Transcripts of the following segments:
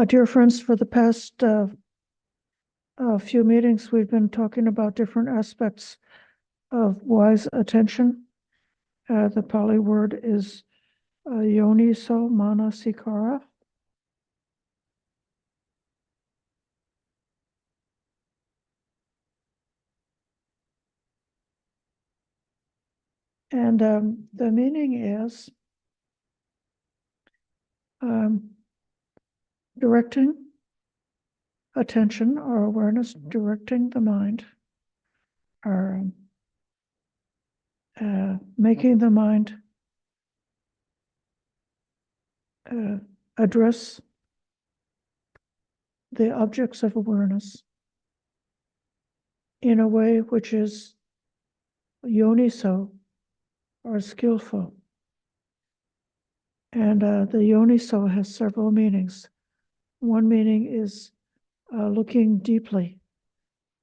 Dear friends, for the past few meetings, we've been talking about different aspects of wise attention. The Pali word is yoniso manasikara. And the meaning is directing attention or awareness, directing the mind, or making the mind address the objects of awareness in a way which is yoniso, or skillful. And the yoniso has several meanings. One meaning is looking deeply,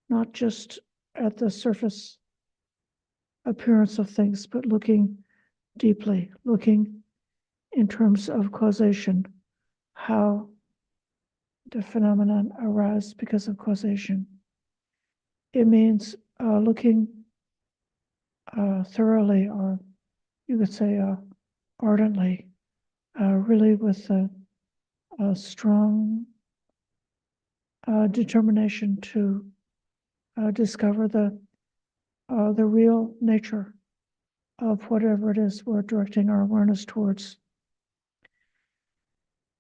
not just at the surface appearance of things, but looking deeply, looking in terms of causation, how the phenomenon arise because of causation. It means looking thoroughly, or you could say ardently, really with a strong determination to discover the real nature of whatever it is we're directing our awareness towards.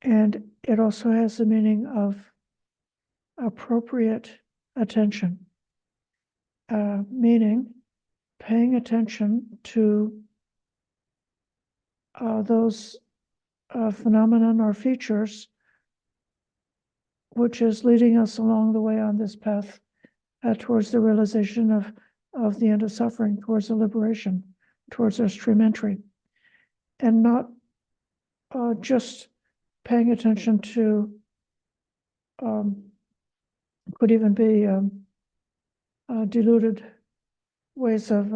And it also has the meaning of appropriate attention, meaning paying attention to those phenomenon or features which is leading us along the way on this path towards the realization of the end of suffering, towards the liberation, towards our stream entry, and not just paying attention to, could even be deluded ways of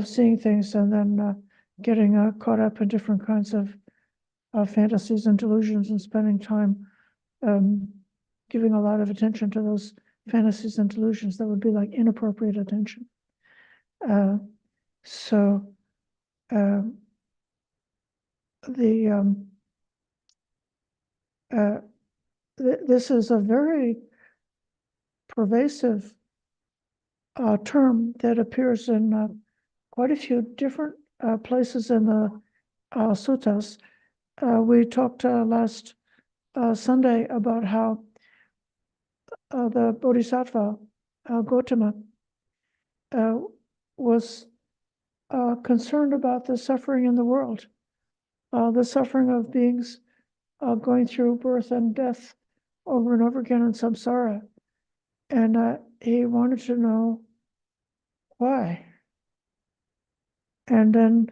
seeing things, and then getting caught up in different kinds of fantasies and delusions, and spending time giving a lot of attention to those fantasies and delusions. That would be like inappropriate attention. This is a very pervasive term that appears in quite a few different places in the suttas. We talked last Sunday about how the Bodhisattva, Gautama, was concerned about the suffering in the world, the suffering of beings going through birth and death over and over again in samsara. And he wanted to know why. And then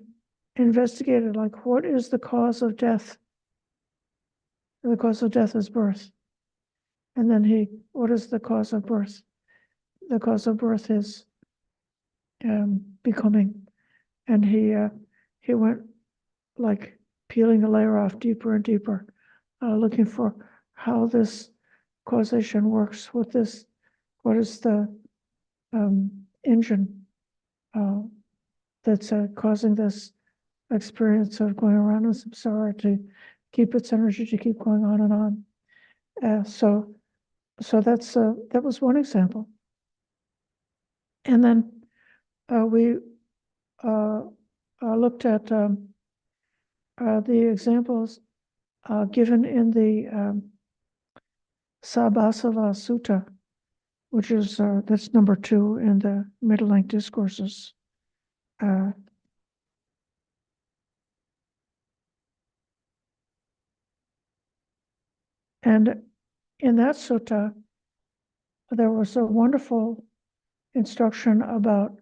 investigated, like, what is the cause of death? The cause of death is birth. And then what is the cause of birth? The cause of birth is becoming. And he went like peeling the layer off deeper and deeper, looking for how this causation works, what is the engine that's causing this experience of going around in samsara to keep its energy to keep going on and on. So that was one example. And then we looked at the examples given in the Sabhasava Sutta, which is that's number 2 in the Middle Length Discourses. And in that sutta, there was a wonderful instruction about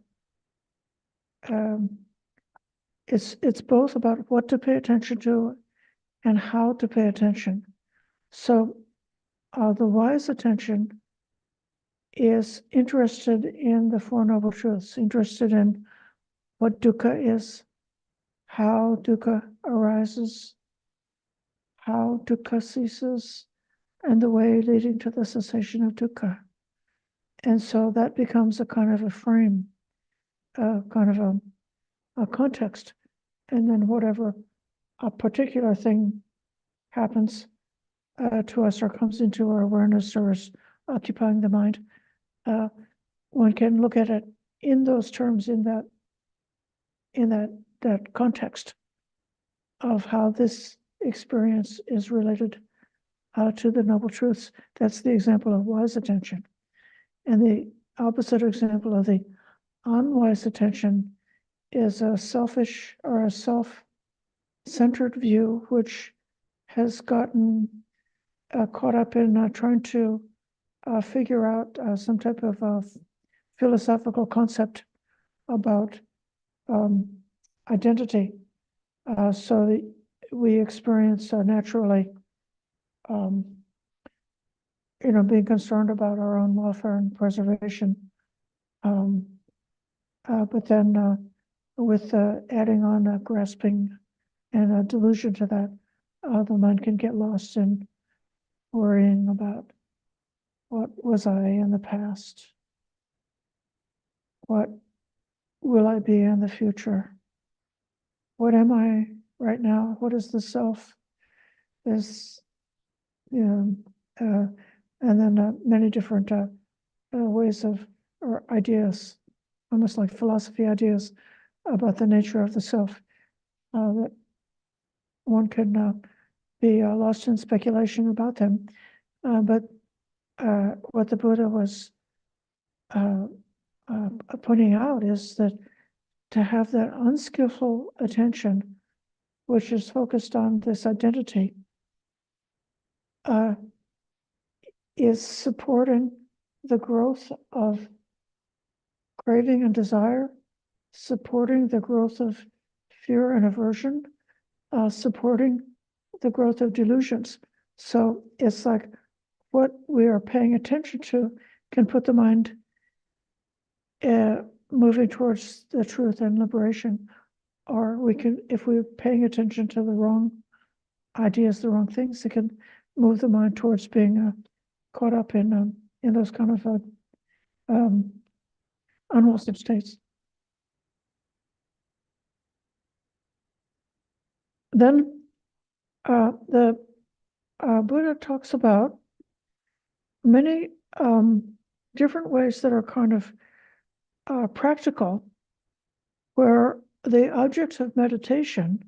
it's both about what to pay attention to and how to pay attention. So the wise attention is interested in the Four Noble Truths, interested in what dukkha is, how dukkha arises, how dukkha ceases and the way leading to the cessation of dukkha. And so that becomes a kind of a frame, kind of a context. And then whatever a particular thing happens to us or comes into our awareness or is occupying the mind, one can look at it in those terms, in that context of how this experience is related to the noble truths. That's the example of wise attention. And the opposite example of the unwise attention is a selfish or a self-centered view, which has gotten caught up in trying to figure out some type of philosophical concept about identity. So we experience naturally, being concerned about our own welfare and preservation. But then with adding on grasping and a delusion to that, the mind can get lost in worrying about what was I in the past? What will I be in the future? What am I right now? What is the self? Is, and then many different ways of, or ideas, almost like philosophy ideas about the nature of the self, that one can be lost in speculation about them. But what the Buddha was pointing out is that to have that unskillful attention, which is focused on this identity, is supporting the growth of craving and desire, supporting the growth of fear and aversion, supporting the growth of delusions. So it's like what we are paying attention to can put the mind moving towards the truth and liberation, or we can, if we're paying attention to the wrong ideas, the wrong things, it can move the mind towards being caught up in those kind of unwholesome states. Then the Buddha talks about many different ways that are kind of practical, where the objects of meditation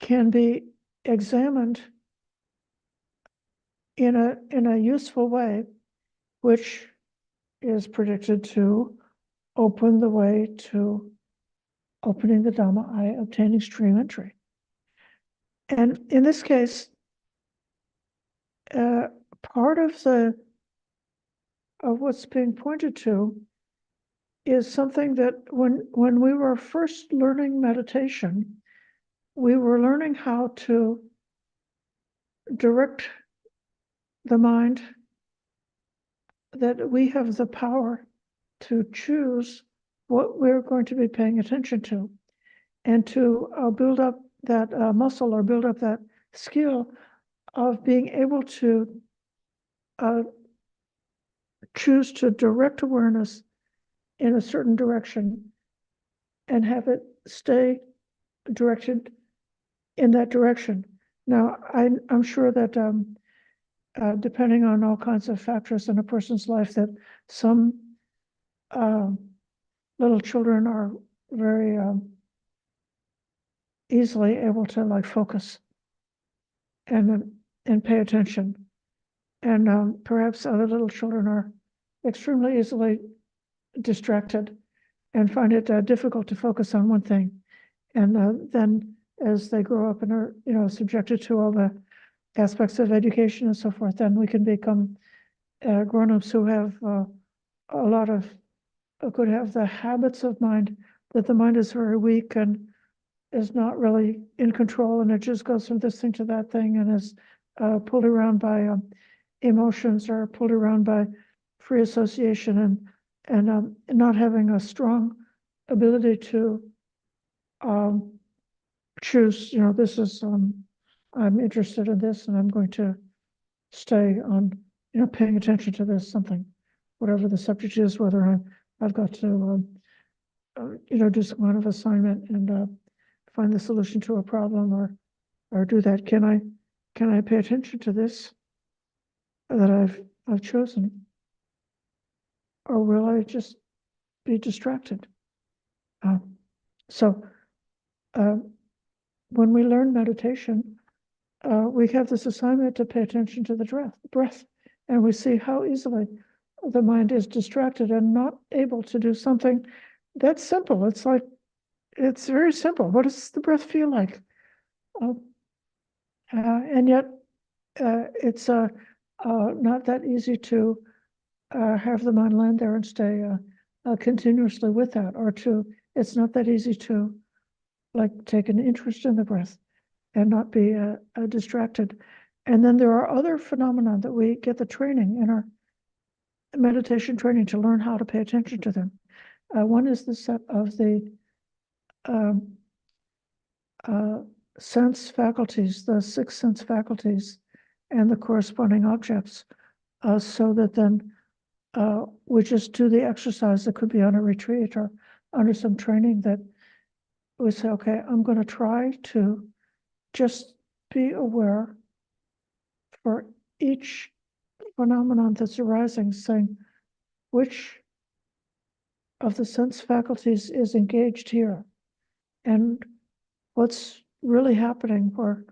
can be examined in a useful way, which is predicted to open the way to opening the Dhamma, i.e., obtaining stream entry. And in this case, part of what's being pointed to is something that when we were first learning meditation, we were learning how to direct the mind, that we have the power to choose what we're going to be paying attention to, and to build up that muscle, or build up that skill of being able to choose to direct awareness in a certain direction and have it stay directed in that direction. Now, I'm sure that depending on all kinds of factors in a person's life, that some little children are very easily able to like focus and pay attention, and perhaps other little children are extremely easily distracted and find it difficult to focus on one thing, and then as they grow up and are subjected to all the aspects of education and so forth, then we can become grown-ups who have a lot of could have the habits of mind, that the mind is very weak and is not really in control, and it just goes from this thing to that thing, and is pulled around by emotions, or pulled around by free association, and not having a strong ability to choose. This is I'm interested in this and I'm going to stay on, paying attention to this something, whatever the subject is, whether I've got to, do some kind of assignment and find the solution to a problem or do that. Can I pay attention to this that I've chosen? Or will I just be distracted? So when we learn meditation, we have this assignment to pay attention to the breath, and we see how easily the mind is distracted and not able to do something that's simple. It's very simple. What does the breath feel like? And yet it's not that easy to have the mind land there and stay continuously with that, or it's not that easy to take an interest in the breath and not be distracted. And then there are other phenomena that we get the training in our meditation training to learn how to pay attention to them. One is the set of the sense faculties, the 6 sense faculties, and the corresponding objects, so that then we just do the exercise that could be on a retreat or under some training, that we say, okay, I'm going to try to just be aware for each phenomenon that's arising, saying which of the sense faculties is engaged here and what's really happening where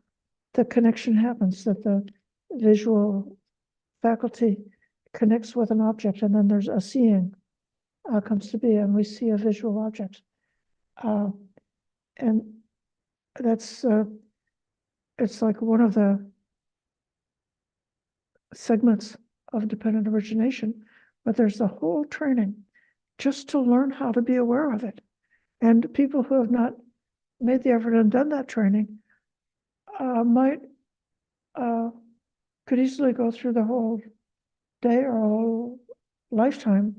the connection happens, that the visual faculty connects with an object, and then there's a seeing comes to be, and we see a visual object. And that's, it's like one of the segments of dependent origination, but there's the whole training just to learn how to be aware of it. And people who have not made the effort and done that training could easily go through the whole day or whole lifetime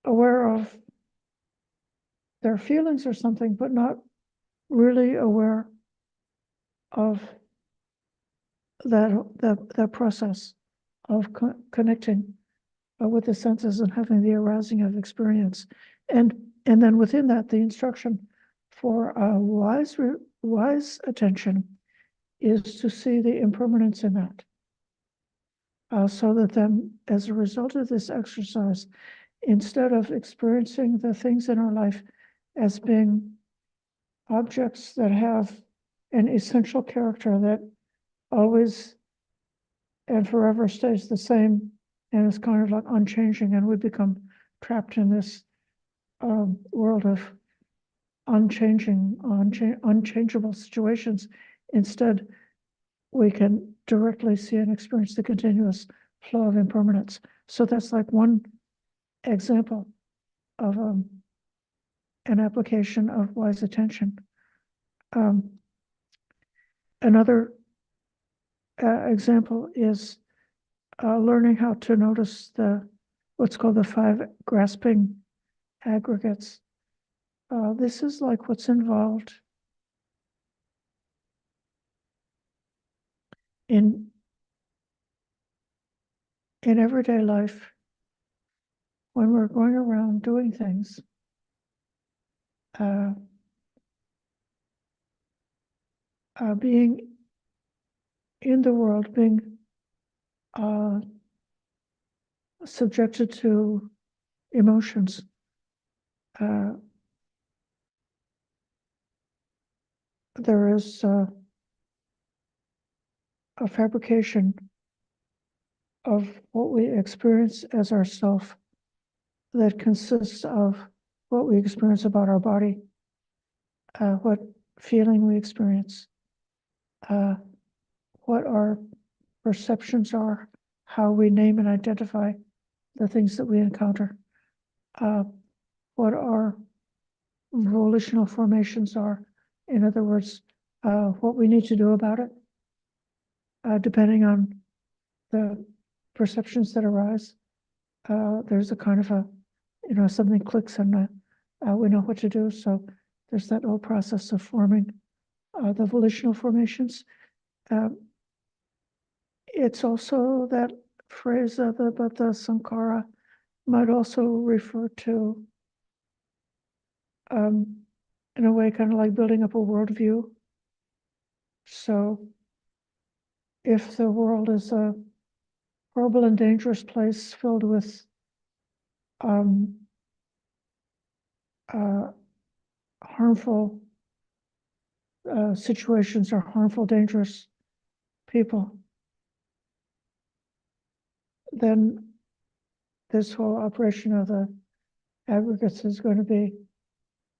aware of their feelings or something, but not really aware of that process of connecting with the senses and having the arousing of experience. And then within that, the instruction for wise attention is to see the impermanence in that. So that then, as a result of this exercise, instead of experiencing the things in our life as being objects that have an essential character that always and forever stays the same and is kind of like unchanging, and we become trapped in this world of unchangeable situations. Instead, we can directly see and experience the continuous flow of impermanence. So that's like one example of an application of wise attention. Another example is learning how to notice what's called the 5 grasping aggregates. This is like what's involved in everyday life when we're going around doing things. Being in the world, being subjected to emotions. There is a fabrication of what we experience as ourself that consists of what we experience about our body, what feeling we experience, what our perceptions are, how we name and identify the things that we encounter, what our volitional formations are. In other words, what we need to do about it, depending on the perceptions that arise. There's a kind of something clicks and we know what to do. So there's that whole process of forming the volitional formations. It's also that phrase about the sankhara might also refer to, in a way, kind of like building up a worldview. So if the world is a horrible and dangerous place filled with harmful situations or harmful, dangerous people, then this whole operation of the aggregates is going to be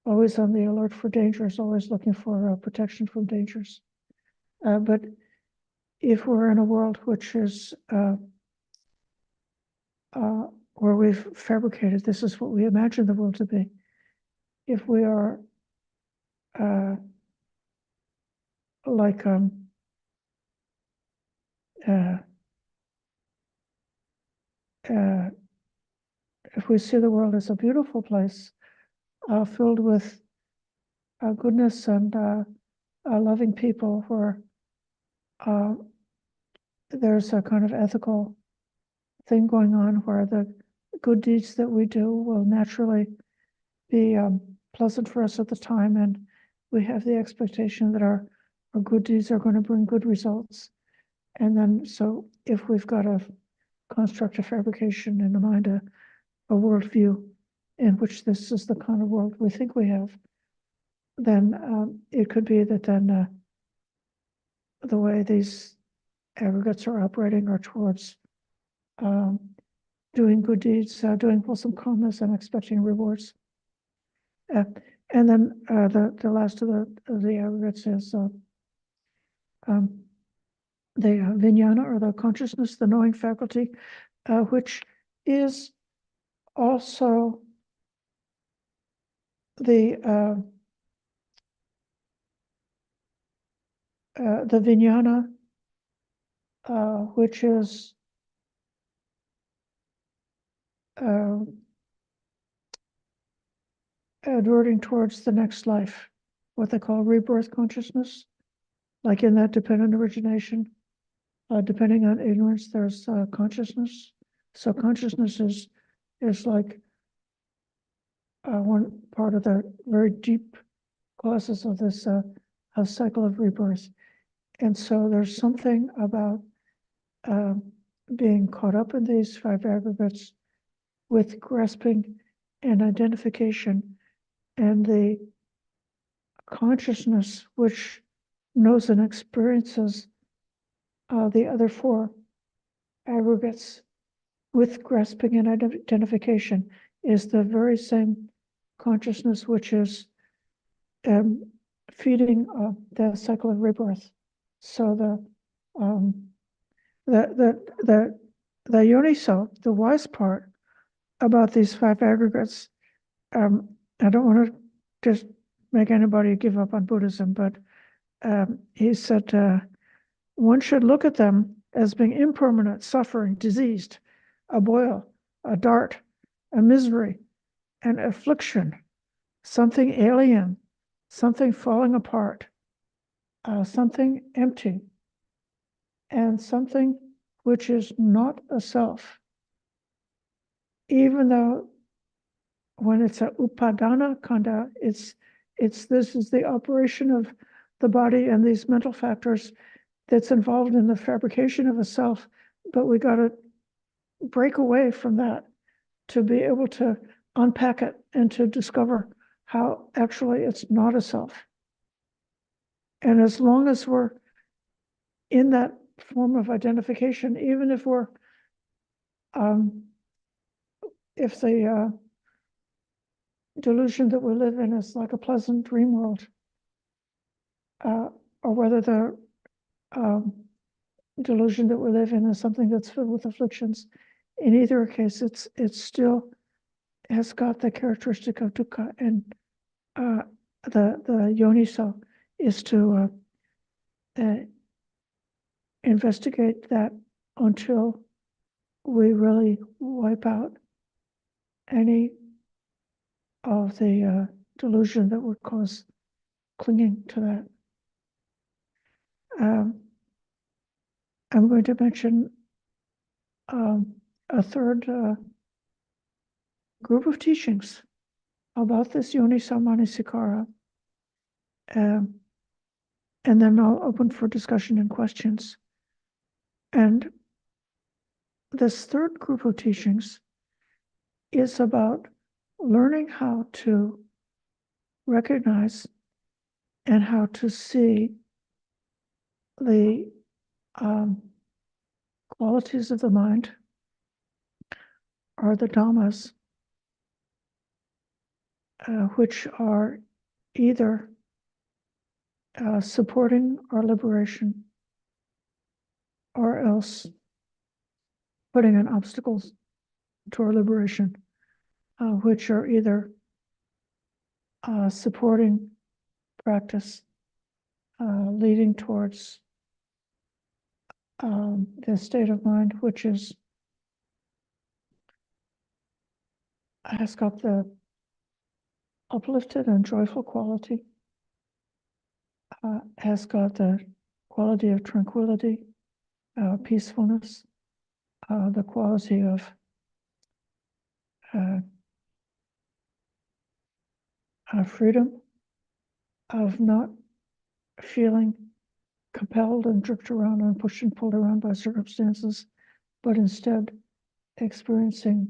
always on the alert for dangers, always looking for protection from dangers. But if we're in a world which is where we've fabricated, this is what we imagine the world to be. If we are like if we see the world as a beautiful place, filled with goodness and loving people, where there's a kind of ethical thing going on, where the good deeds that we do will naturally be pleasant for us at the time, and we have the expectation that our good deeds are going to bring good results. And then, so if we've got a construct of fabrication in the mind, a worldview in which this is the kind of world we think we have, then it could be that then the way these aggregates are operating are towards doing good deeds, doing wholesome karmas, and expecting rewards. And then the last of the aggregates is the vijnana, or the consciousness, the knowing faculty, which is also the vijnana, which is adverting towards the next life, what they call rebirth consciousness. Like in that dependent origination, depending on ignorance, there's consciousness. So consciousness is like one part of the very deep causes of this cycle of rebirth. And so there's something about being caught up in these five aggregates with grasping and identification, and the consciousness which knows and experiences the other four aggregates with grasping and identification is the very same consciousness which is feeding the cycle of rebirth. So the yoniso, the wise part about these five aggregates, I don't want to just make anybody give up on Buddhism, but he said one should look at them as being impermanent, suffering, diseased, a boil, a dart, a misery, an affliction, something alien, something falling apart, something empty, and something which is not a self. Even though when it's a upadana khandha, this is the operation of the body and these mental factors that's involved in the fabrication of a self, but we got to break away from that to be able to unpack it and to discover how actually it's not a self. And as long as we're in that form of identification, even if we're if the delusion that we live in is like a pleasant dream world, or whether the delusion that we live in is something that's filled with afflictions, in either case, it still has got the characteristic of dukkha, and the yoniso is to investigate that until we really wipe out any of the delusion that would cause clinging to that. I'm going to mention a third group of teachings about this Yoni Samanisikara. And then I'll open for discussion and questions. And this third group of teachings is about learning how to recognize and how to see the qualities of the mind, or the Dhammas, which are either supporting our liberation or else putting in obstacles to our liberation, which are either supporting practice, leading towards the state of mind which has got the uplifted and joyful quality, has got the quality of tranquility, peacefulness, the quality of freedom, of not feeling compelled and jerked around and pushed and pulled around by circumstances, but instead experiencing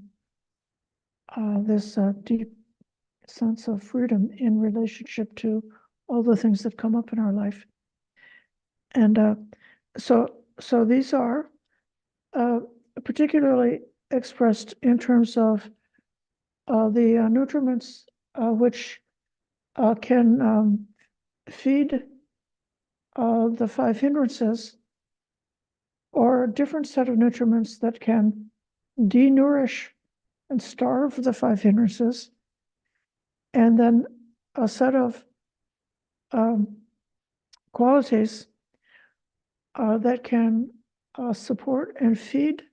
this deep sense of freedom in relationship to all the things that come up in our life. And so these are particularly expressed in terms of the nutriments which can feed the 5 hindrances, or a different set of nutriments that can de-nourish and starve the 5 hindrances, and then a set of qualities that can support and feed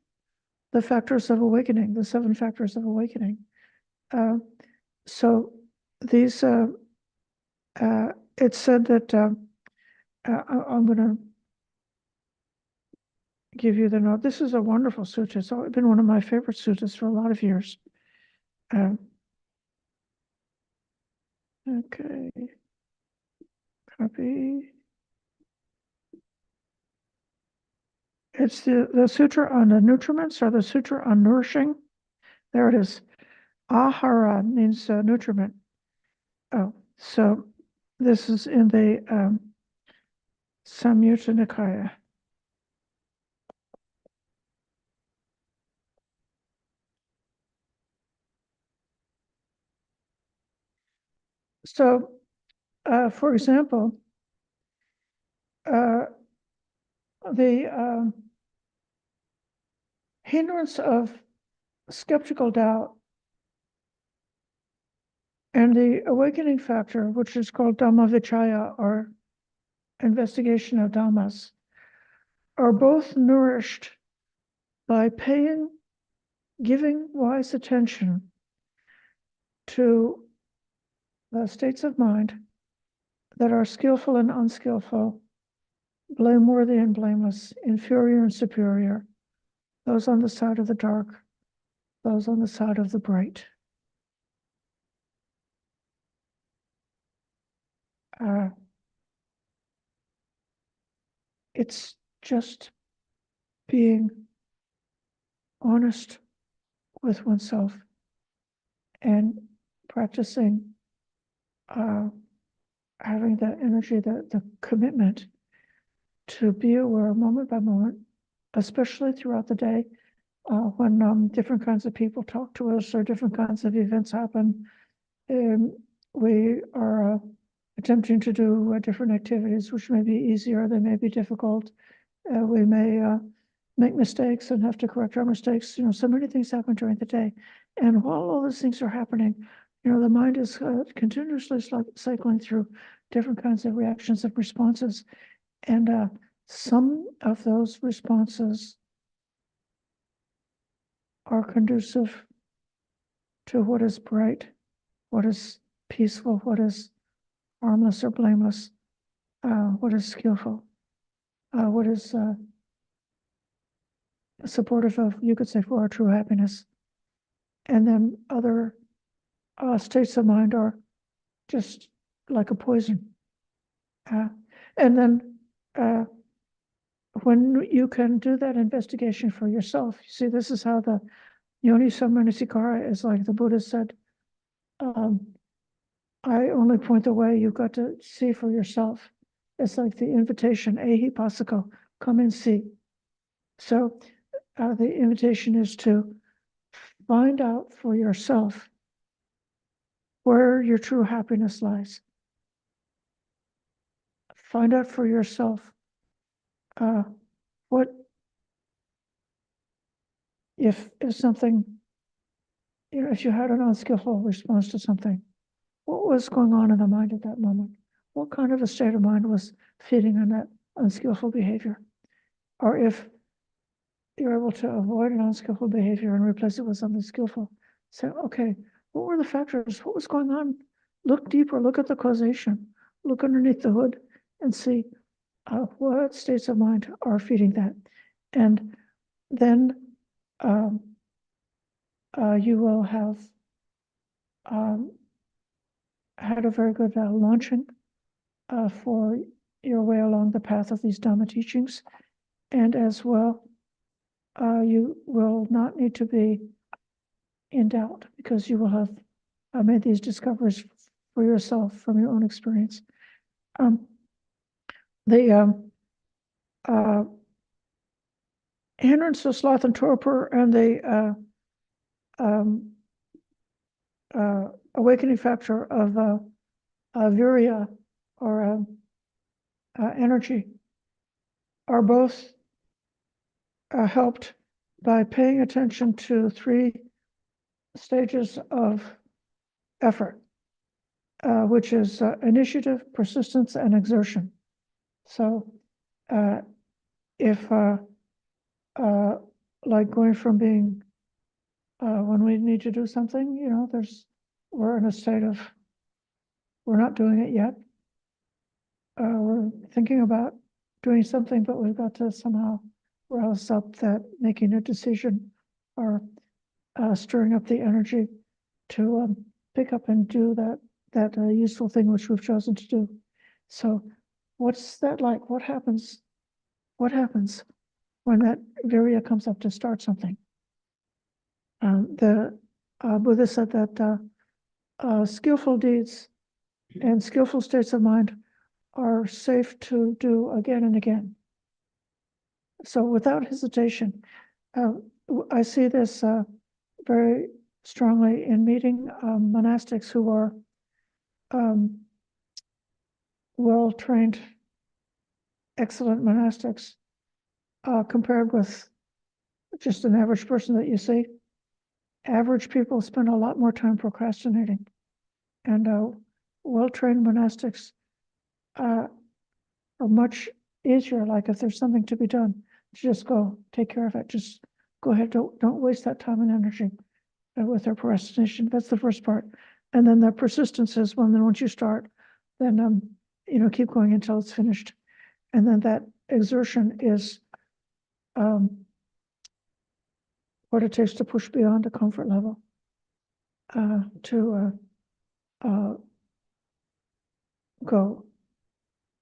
the factors of awakening, the 7 factors of awakening. So these, it's said that I'm going to give you the note. This is a wonderful sutta. It's been one of my favorite suttas for a lot of years. Okay, copy. It's the sutra on the nutriments, or the sutra on nourishing. There it is. Ahara means nutriment. Oh, so this is in the Samyutta Nikaya. So, for example, the hindrance of skeptical doubt and the awakening factor, which is called Dhamma Vichaya, or investigation of Dhammas, are both nourished by giving wise attention to the states of mind that are skillful and unskillful, blameworthy and blameless, inferior and superior, those on the side of the dark, those on the side of the bright. It's just being honest with oneself and practicing having that energy, the commitment to be aware moment by moment, especially throughout the day, when different kinds of people talk to us or different kinds of events happen. We are attempting to do different activities, which may be easier, they may be difficult. We may make mistakes and have to correct our mistakes. So many things happen during the day. And while all those things are happening, the mind is continuously cycling through different kinds of reactions and responses. And some of those responses are conducive to what is bright, what is peaceful, what is harmless or blameless, what is skillful, what is supportive of, you could say, for our true happiness. And then other states of mind are just like a poison. And then when you can do that investigation for yourself, you see, this is how the Yoni Samanasikara is, like the Buddha said, I only point the way, you've got to see for yourself. It's like the invitation, ehi pasako, come and see. So the invitation is to find out for yourself where your true happiness lies. Find out for yourself what, if something, if you had an unskillful response to something, what was going on in the mind at that moment? What kind of a state of mind was feeding on that unskillful behavior? Or if you're able to avoid an unskillful behavior and replace it with something skillful, say, okay, what were the factors? What was going on? Look deeper, look at the causation, look underneath the hood and see what states of mind are feeding that. And then you will have had a very good launching for your way along the path of these Dhamma teachings. And as well, you will not need to be in doubt, because you will have made these discoveries for yourself from your own experience. The hindrances, sloth and torpor, and the awakening factor of virya, or energy, are both helped by paying attention to 3 stages of effort, which is initiative, persistence, and exertion. So if like going from being, when we need to do something, we're in a state of, we're not doing it yet. We're thinking about doing something, but we've got to somehow rouse up that making a decision, or stirring up the energy to pick up and do that useful thing which we've chosen to do. So what's that like? What happens when that virya comes up to start something? The Buddha said that skillful deeds and skillful states of mind are safe to do again and again. So without hesitation, I see this very strongly in meeting monastics who are well-trained, excellent monastics, compared with just an average person that you see. Average people spend a lot more time procrastinating, and well-trained monastics are much easier. Like if there's something to be done, just go take care of it. Just go ahead. Don't waste that time and energy with their procrastination. That's the first part. And then the persistence is once you start, then keep going until it's finished. And then that exertion is what it takes to push beyond the comfort level, to go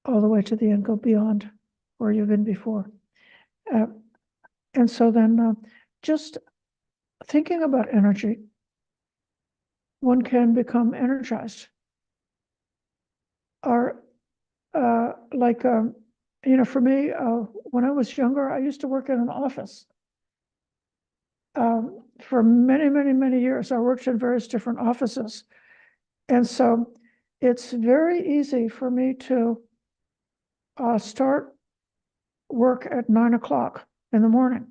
all the way to the end, go beyond where you've been before. And so then just thinking about energy, one can become energized. Or for me, when I was younger, I used to work in an office. For many, many, many years, I worked in various different offices. And so it's very easy for me to start work at 9 o'clock in the morning,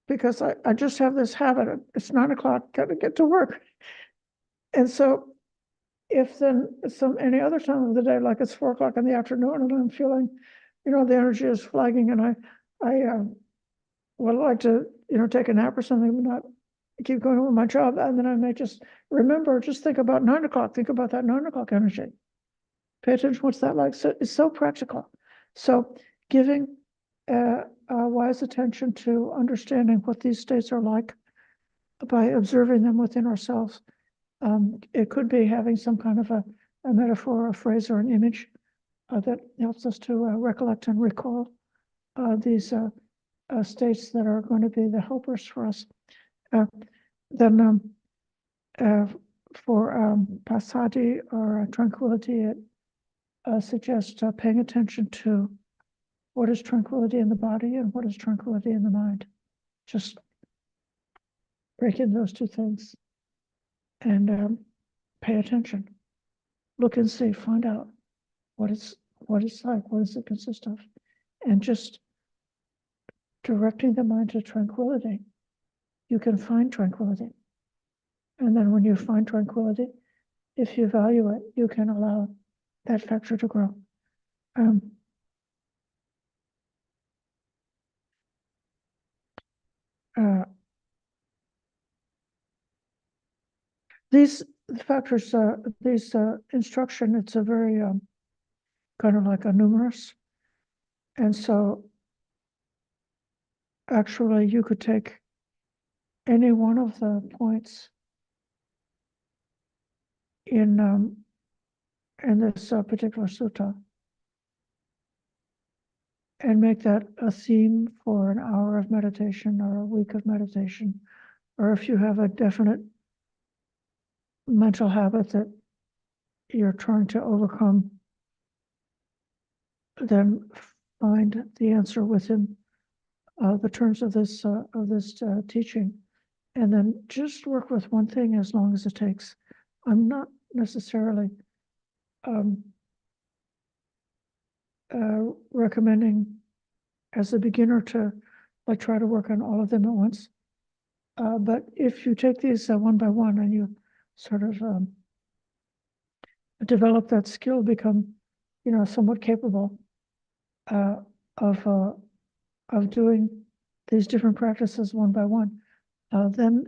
because I just have this habit of, it's 9 o'clock, gotta get to work. And so if then any other time of the day, like it's 4 o'clock in the afternoon and I'm feeling, the energy is flagging, and I would like to, take a nap or something, but keep going with my job, and then I may just remember, just think about 9 o'clock, think about that 9 o'clock energy. Pay attention, what's that like? So it's so practical. So giving wise attention to understanding what these states are like by observing them within ourselves. It could be having some kind of a metaphor, a phrase, or an image that helps us to recollect and recall these states that are going to be the helpers for us. Then for passaddhi or tranquility, it suggests paying attention to what is tranquility in the body and what is tranquility in the mind. Just break in those two things and pay attention. Look and see, find out what it's like, what does it consist of, and just directing the mind to tranquility. You can find tranquility. And then when you find tranquility, if you value it, you can allow that factor to grow. These factors, these instruction, it's a very kind of like a numerous. And so actually you could take any one of the points in this particular sutta and make that a theme for an hour of meditation or a week of meditation. Or if you have a definite mental habit that you're trying to overcome, then find the answer within the terms of this teaching, and then just work with one thing as long as it takes. I'm not necessarily recommending as a beginner to like try to work on all of them at once. But if you take these one by one and you sort of develop that skill, become, somewhat capable of doing these different practices one by one, then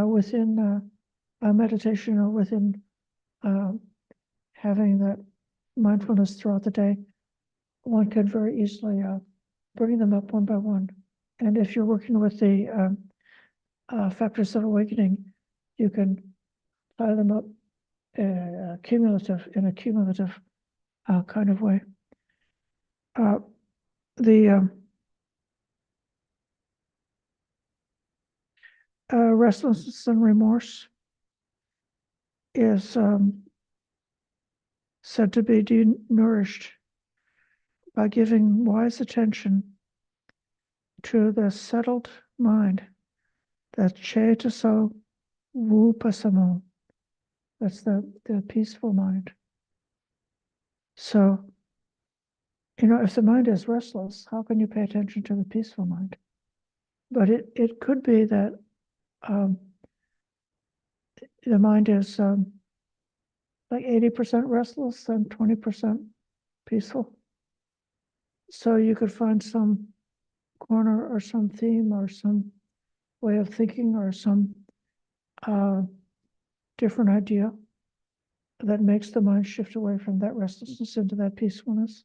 within meditation or within having that mindfulness throughout the day, one can very easily bring them up one by one. And if you're working with the factors of awakening, you can tie them up in a cumulative kind of way. The restlessness and remorse is said to be de-nourished by giving wise attention to the settled mind, that chetaso vupasamo, that's the peaceful mind. So, if the mind is restless, how can you pay attention to the peaceful mind? But it could be that the mind is like 80% restless and 20% peaceful. So you could find some corner or some theme or some way of thinking or some different idea that makes the mind shift away from that restlessness into that peacefulness,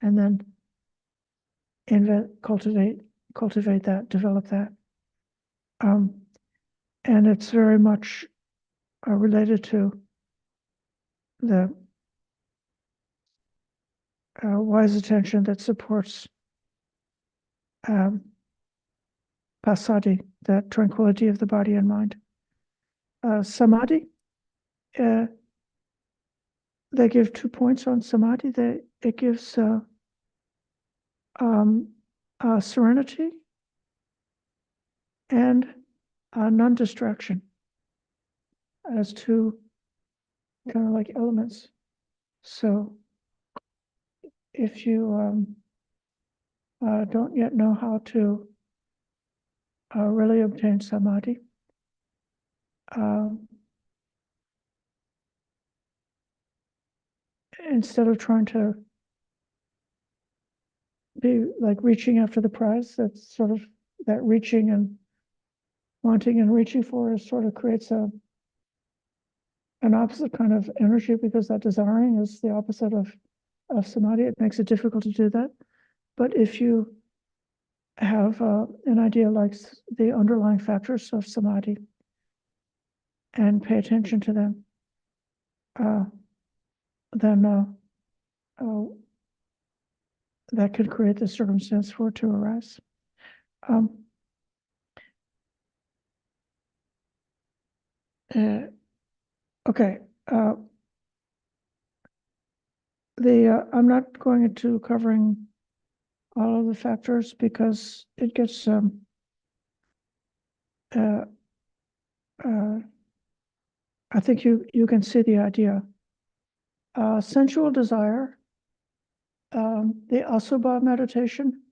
and then cultivate that, develop that. And it's very much related to the wise attention that supports passaddhi, that tranquility of the body and mind. Samadhi, they give 2 points on samadhi. It gives serenity and non-distraction as 2 kind of like elements. So if you don't yet know how to really obtain samadhi, instead of trying to be like reaching after the prize, that's sort of that reaching and wanting and reaching for sort of creates an opposite kind of energy, because that desiring is the opposite of samadhi. It makes it difficult to do that. But if you have an idea like the underlying factors of samadhi and pay attention to them, then that could create the circumstance for it to arise. Okay. I'm not going into covering all of the factors because it gets I think you can see the idea. Sensual desire, the asubha meditation,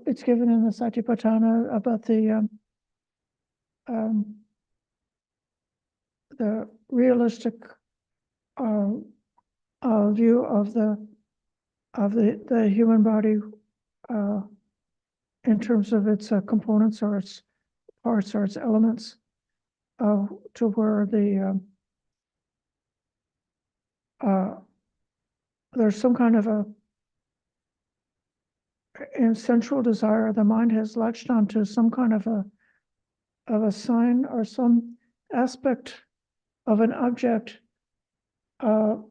it's given in the Satipatthana about the realistic view of the human body in terms of its components or its parts or its elements, to where there's some kind of in sensual desire, the mind has latched onto some kind of a sign or some aspect of an object that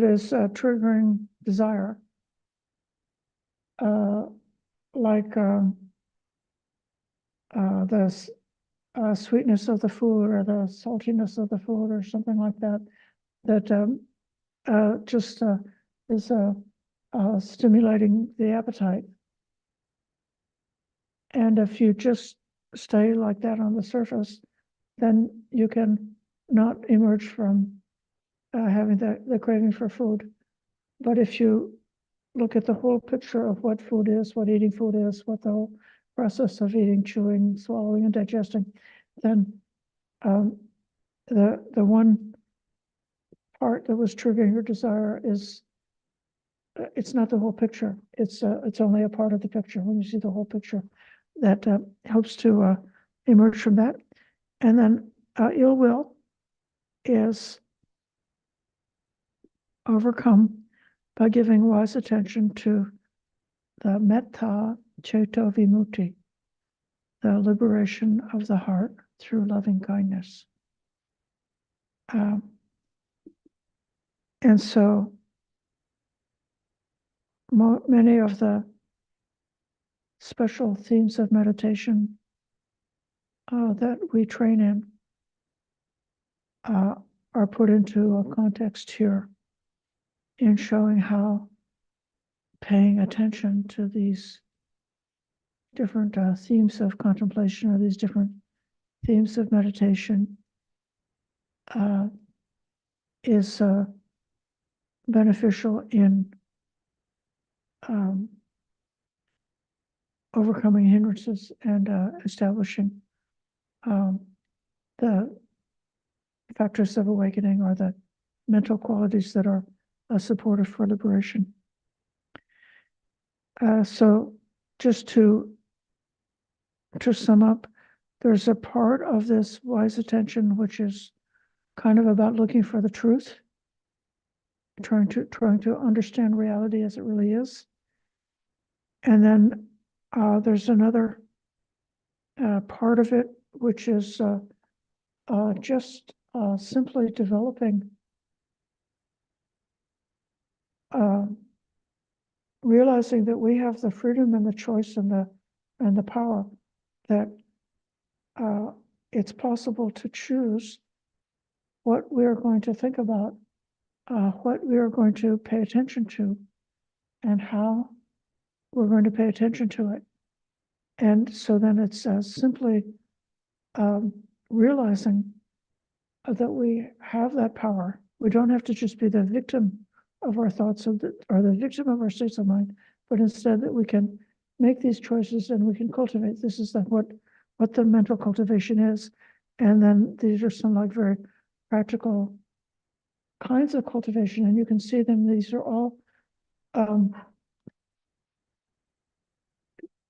is triggering desire, like the sweetness of the food or the saltiness of the food or something like that, that just is stimulating the appetite. And if you just stay like that on the surface, then you can not emerge from having the craving for food. But if you look at the whole picture of what food is, what eating food is, what the whole process of eating, chewing, swallowing, and digesting, then the one part that was triggering your desire is, it's not the whole picture. It's only a part of the picture. When you see the whole picture, that helps to emerge from that. And then ill will is overcome by giving wise attention to the metta ceto vimutti, the liberation of the heart through loving kindness. And so many of the special themes of meditation that we train in are put into a context here in showing how paying attention to these different themes of contemplation or these different themes of meditation is beneficial in overcoming hindrances and establishing the factors of awakening, or the mental qualities that are supportive for liberation. So just to sum up, there's a part of this wise attention which is kind of about looking for the truth, trying to understand reality as it really is. And then there's another part of it which is just simply developing, realizing that we have the freedom and the choice and the power, that it's possible to choose what we are going to think about, what we are going to pay attention to, and how we're going to pay attention to it. And so then it's simply realizing that we have that power. We don't have to just be the victim of our thoughts or the victim of our states of mind, but instead that we can make these choices and we can cultivate. This is what the mental cultivation is. And then these are some like very practical kinds of cultivation, and you can see them. These are all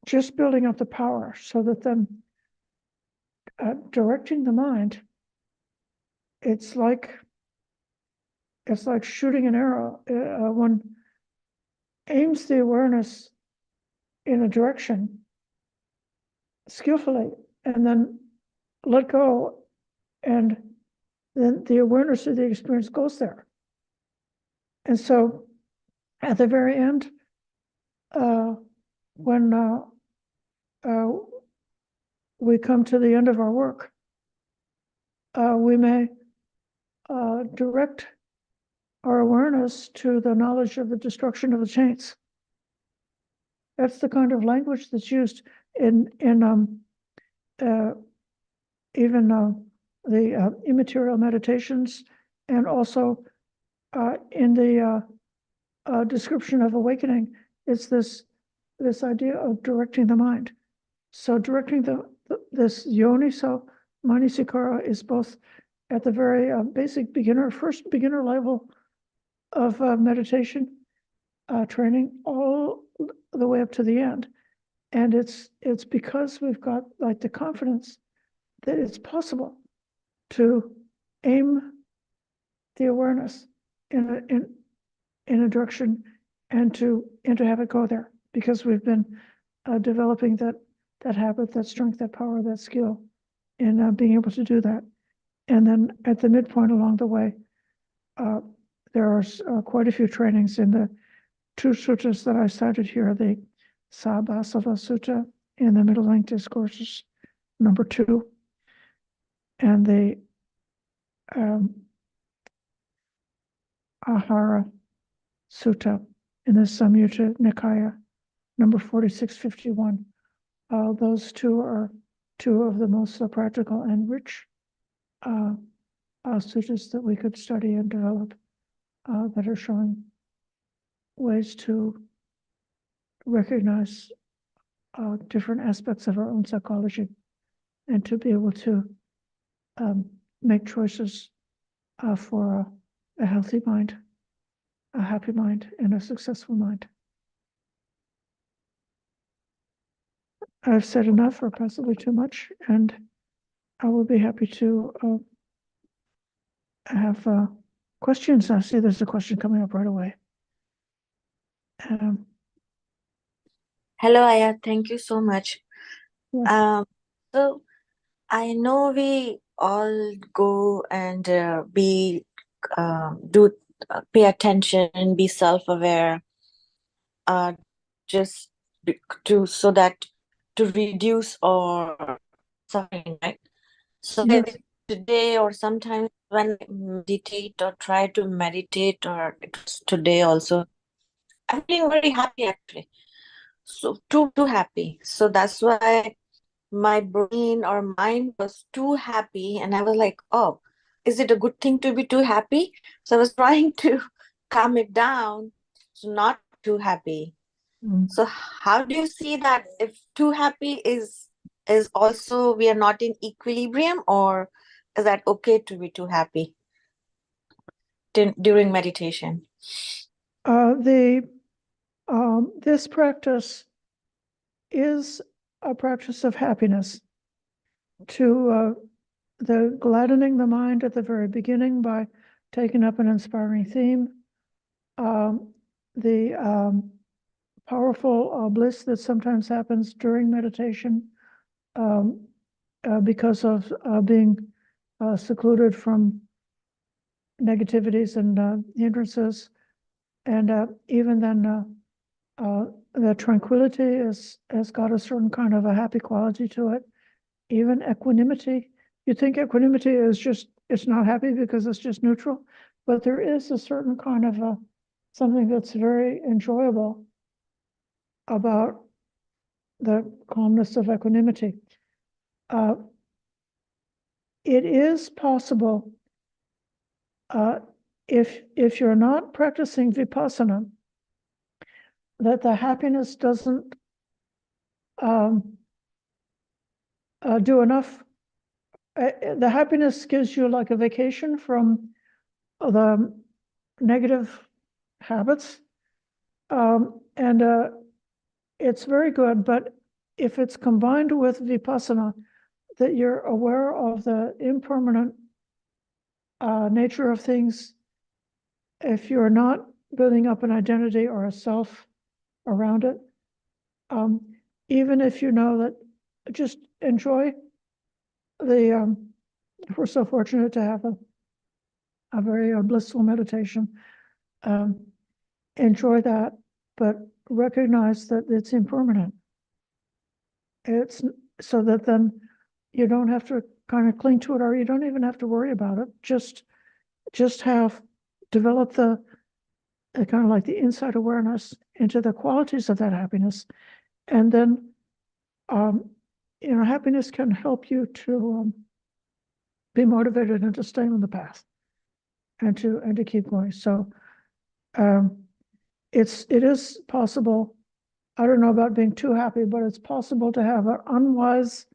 just building up the power so that then directing the mind, it's like shooting an arrow. One aims the awareness in a direction skillfully and then let go, and then the awareness of the experience goes there. And so at the very end, when we come to the end of our work, we may direct our awareness to the knowledge of the destruction of the chains. That's the kind of language that's used in even the immaterial meditations, and also in the description of awakening. It's this idea of directing the mind. So directing this yoni, so manasikara, is both at the very basic first beginner level of meditation training, all the way up to the end. And it's because we've got like the confidence that it's possible to aim the awareness in a direction and to have it go there, because we've been developing that habit, that strength, that power, that skill in being able to do that. And then at the midpoint along the way, there are quite a few trainings in the two suttas that I cited here, the Sabhasava Sutta in the Middle Length Discourses, number 2, and the Ahara Sutta in the Samyutta Nikaya, number 4651. Those two are two of the most practical and rich suttas that we could study and develop, that are showing ways to recognize different aspects of our own psychology and to be able to make choices for a healthy mind, a happy mind, and a successful mind. I've said enough, or possibly too much, and I will be happy to have questions. I see there's a question coming up right away. Hello, Aya. Thank you so much. Yes. So I know we all go and pay attention and be self-aware, just so that to reduce our suffering, right? So Yes. maybe today or sometimes when I meditate or try to meditate, or it was today also, I'm feeling very happy actually. So too happy. So that's why my brain or mind was too happy, and I was like, oh, is it a good thing to be too happy? So I was trying to calm it down, so not too happy. So how do you see that, if too happy is also we are not in equilibrium, or is that okay to be too happy during meditation? This practice is a practice of happiness, to the gladdening the mind at the very beginning by taking up an inspiring theme, the powerful bliss that sometimes happens during meditation, because of being secluded from negativities and hindrances, and even then the tranquility has got a certain kind of a happy quality to it. Even equanimity, you think equanimity is just, it's not happy because it's just neutral, but there is a certain kind of something that's very enjoyable about the calmness of equanimity. It is possible, if you're not practicing vipassana, that the happiness doesn't do enough. The happiness gives you like a vacation from the negative habits, and it's very good, but if it's combined with vipassana, that you're aware of the impermanent nature of things, if you're not building up an identity or a self around it, even if you know that, just enjoy the, we're so fortunate to have a very blissful meditation. Enjoy that, but recognize that it's impermanent. It's so that then you don't have to kind of cling to it, or you don't even have to worry about it. Just develop the kind of like the inside awareness into the qualities of that happiness. And then, happiness can help you to be motivated and to stay on the path and to keep going. So it is possible. I don't know about being too happy, but it's possible to have an unwise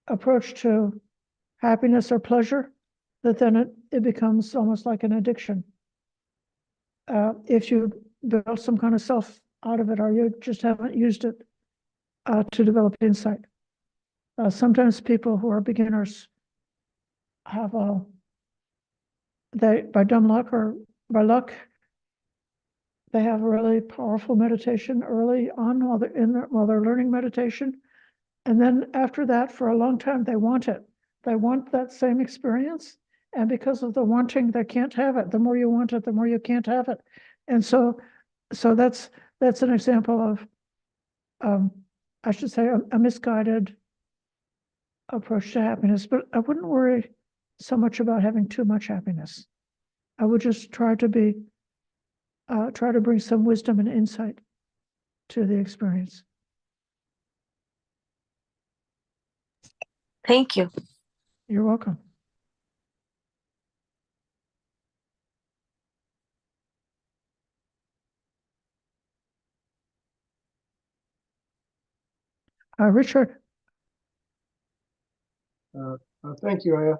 approach to happiness or pleasure, that then it becomes almost like an addiction. If you build some kind of self out of it, or you just haven't used it to develop insight. Sometimes people who are beginners have by dumb luck or by luck, they have a really powerful meditation early on while they're learning meditation. And then after that, for a long time, they want it. They want that same experience. And because of the wanting, they can't have it. The more you want it, the more you can't have it. And so that's an example of, I should say, a misguided approach to happiness. But I wouldn't worry so much about having too much happiness. I would just try to bring some wisdom and insight to the experience. Thank you. You're welcome. Richard. Thank you, Aya.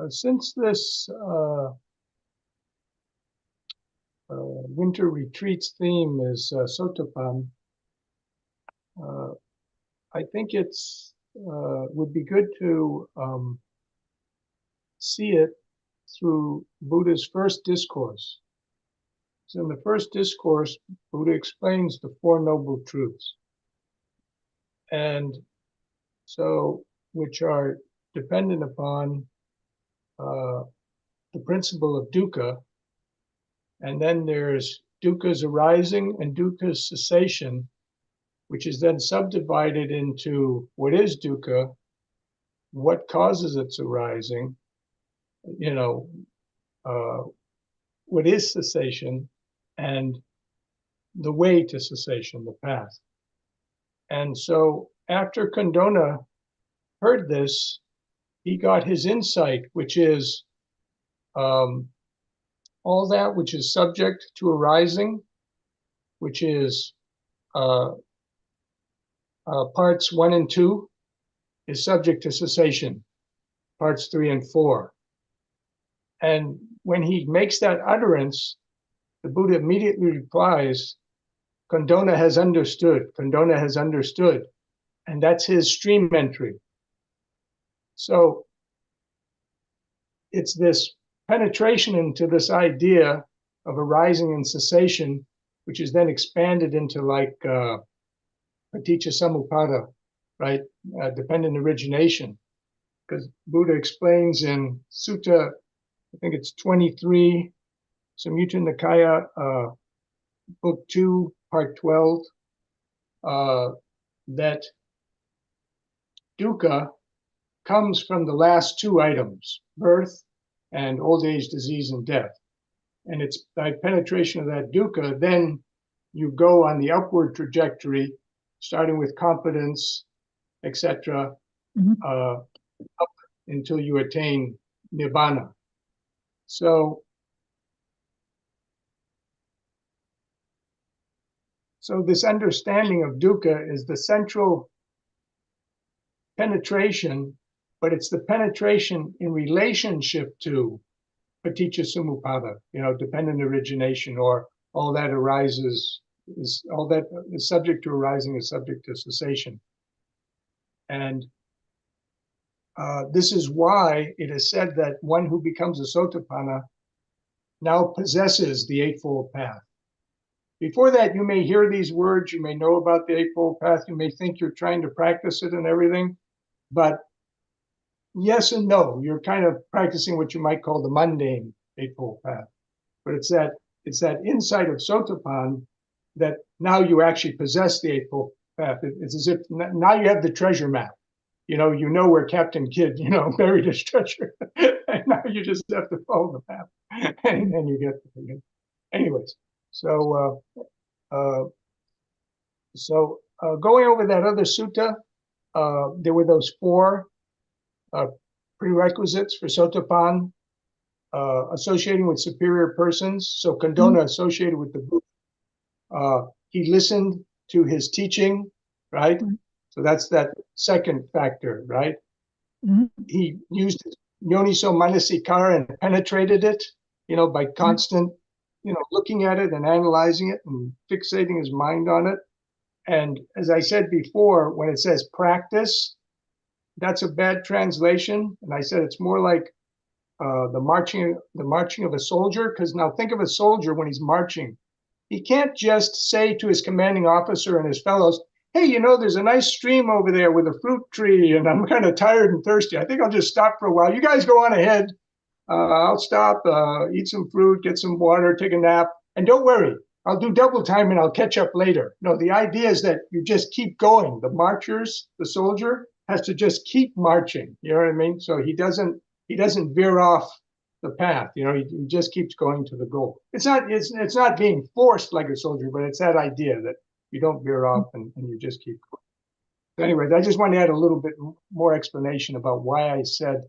Since this winter retreats theme is Sotapan, I think it's would be good to see it through Buddha's first discourse. So in the first discourse, Buddha explains the Four Noble Truths, and so which are dependent upon the principle of dukkha, and then there's dukkha's arising and dukkha's cessation, which is then subdivided into what is dukkha, what causes its arising, what is cessation, and the way to cessation, the path. And so after Kondona heard this, he got his insight, which is all that which is subject to arising, which is parts 1 and 2, is subject to cessation, parts 3 and 4. And when he makes that utterance, the Buddha immediately replies, Kondona has understood, Kondona has understood. And that's his stream entry. So it's this penetration into this idea of arising and cessation, which is then expanded into like paticca samuppada, right? Dependent origination. Because Buddha explains in Sutta, I think it's 23, Samyutta Nikaya, book 2, part 12, that dukkha comes from the last two items, birth and old age, disease, and death. And it's by penetration of that dukkha, then you go on the upward trajectory, starting with competence, etc., up until you attain nibbana. So this understanding of dukkha is the central penetration, but it's the penetration in relationship to paticca samuppada, dependent origination, or all that arises is all that is subject to arising is subject to cessation. And this is why it is said that one who becomes a Sotapanna now possesses the Eightfold Path. Before that, you may hear these words, you may know about the Eightfold Path, you may think you're trying to practice it and everything, but yes and no. You're kind of practicing what you might call the mundane Eightfold Path. But it's that insight of Sotapan that now you actually possess the Eightfold Path. It's as if now you have the treasure map. You know where Captain Kidd, buried his treasure. And now you just have to follow the map and you get it. Anyways, so going over that other sutta, there were those 4 prerequisites for Sotapan, associating with superior persons. So Kondona associated with the Buddha. He listened to his teaching, right? So that's that second factor, right? He used yoniso manasikara and penetrated it, by constant, looking at it and analyzing it and fixating his mind on it. And as I said before, when it says practice, that's a bad translation. And I said it's more like the marching of a soldier, because now think of a soldier when he's marching. He can't just say to his commanding officer and his fellows, hey, there's a nice stream over there with a fruit tree, and I'm kind of tired and thirsty. I think I'll just stop for a while. You guys go on ahead. I'll stop, eat some fruit, get some water, take a nap, and don't worry. I'll do double time and I'll catch up later. No, the idea is that you just keep going. The marchers, the soldier, has to just keep marching. You know what I mean? So he doesn't veer off the path. He just keeps going to the goal. It's not being forced like a soldier, but it's that idea that you don't veer off and you just keep going. So anyway, I just want to add a little bit more explanation about why I said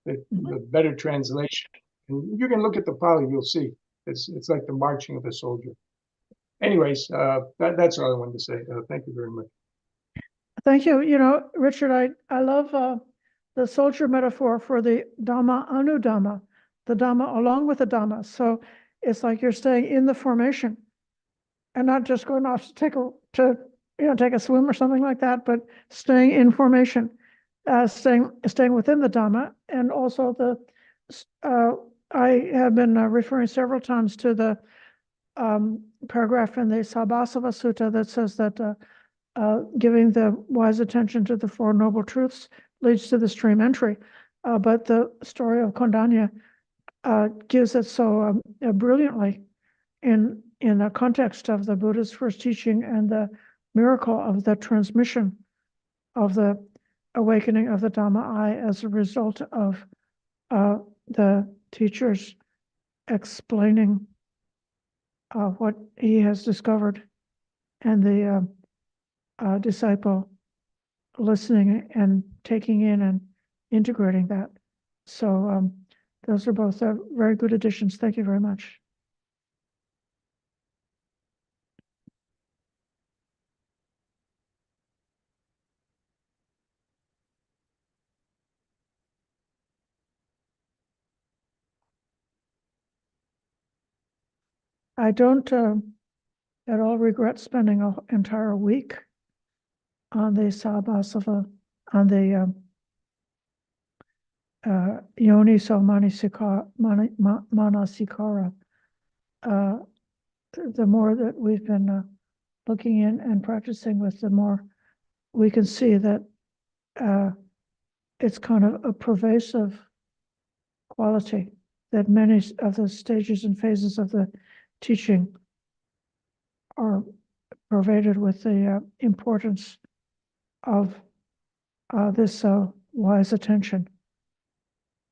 that the better translation. And you can look at the Pali, you'll see. It's like the marching of a soldier. Anyways, that's all I wanted to say. Thank you very much. Thank you. Richard, I love the soldier metaphor for the Dhamma Anudhamma, the Dhamma along with the Dhamma. So it's like you're staying in the formation and not just going off to take a swim or something like that, but staying in formation, staying within the Dhamma. And also I have been referring several times to the paragraph in the Sabbasava Sutta that says that giving the wise attention to the Four Noble Truths leads to the stream entry. But the story of Kondanya gives it so brilliantly in the context of the Buddha's first teaching and the miracle of the transmission of the awakening of the Dhamma eye as a result of the teachers explaining what he has discovered and the disciple listening and taking in and integrating that. So those are both very good additions. Thank you very much. I don't at all regret spending an entire week on the Sabbasava, on the yoniso manasikara. The more that we've been looking in and practicing with, the more we can see that it's kind of a pervasive quality, that many of the stages and phases of the teaching are pervaded with the importance of this wise attention.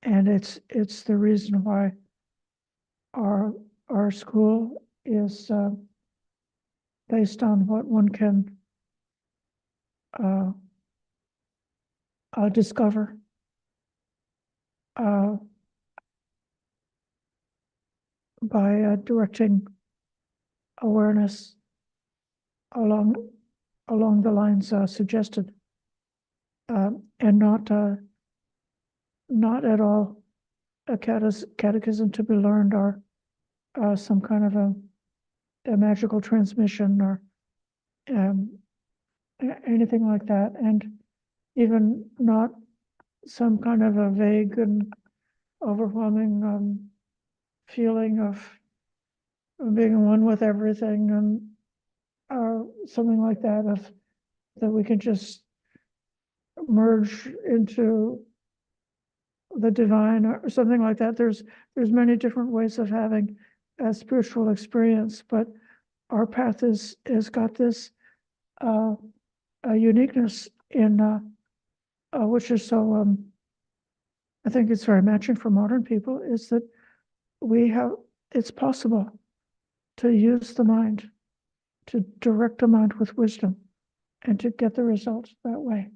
And it's the reason why our school is based on what one can discover by directing awareness along the lines suggested, and not at all a catechism to be learned or some kind of a magical transmission or anything like that, and even not some kind of a vague and overwhelming feeling of being one with everything, and something like that, that we can just merge into the divine or something like that. There's many different ways of having a spiritual experience, but our path has got this a uniqueness in which is so I think it's very matching for modern people, is that it's possible to use the mind, to direct the mind with wisdom, and to get the results that way.